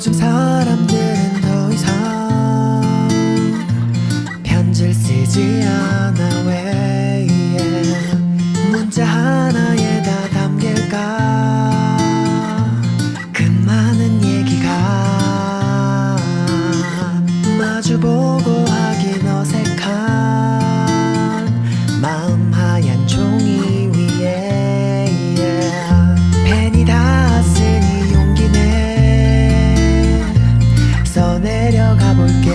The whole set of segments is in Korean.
요즘 사람들은 더 이상 편지를 쓰지 않아. 왜 문자 하나에 다 담길까 그 많은 얘기가. 마주보고 하긴 어색한 마음 하얀 종이 위에 펜이 닿았으니 용기 내 써내려가 볼게.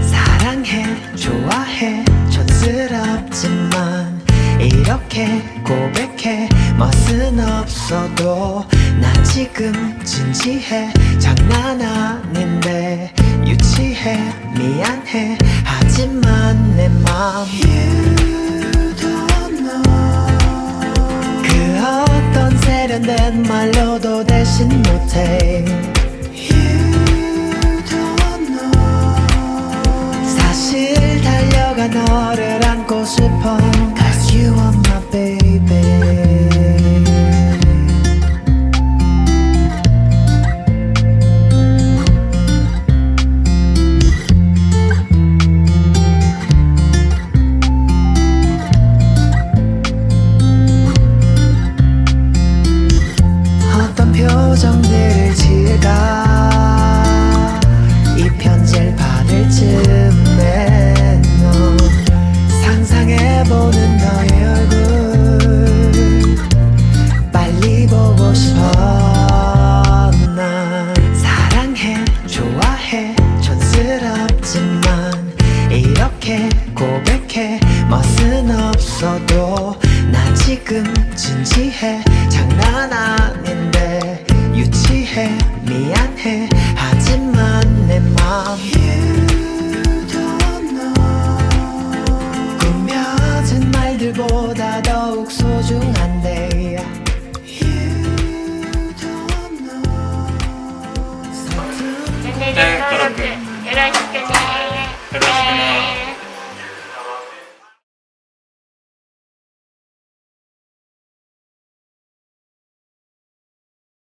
사랑해 좋아해 촌스럽지만 이렇게 고백해 멋은 없어도 나 지금 진지해. 장난 아닌데 유치해 미안해 하지만 내 맘 You don't know. 그 어떤 세련된 말로도 대신 못해. You don't know. 사실 달려가 너를 안고 싶어. Cause you are my baby. 어떤 표정들을 지을까 이 편지를 받을 즈음에 너 상상해보는 너의 얼굴 빨리 보고 싶어. 난 사랑해 좋아해 촌스럽지만 이렇게 고백해 멋은 없어도 나 지금 진지해. 장난 아닌데 유치해 미안해 하지만 내 맘 You don't know. 꾸며진 말들보다 더욱 소중한데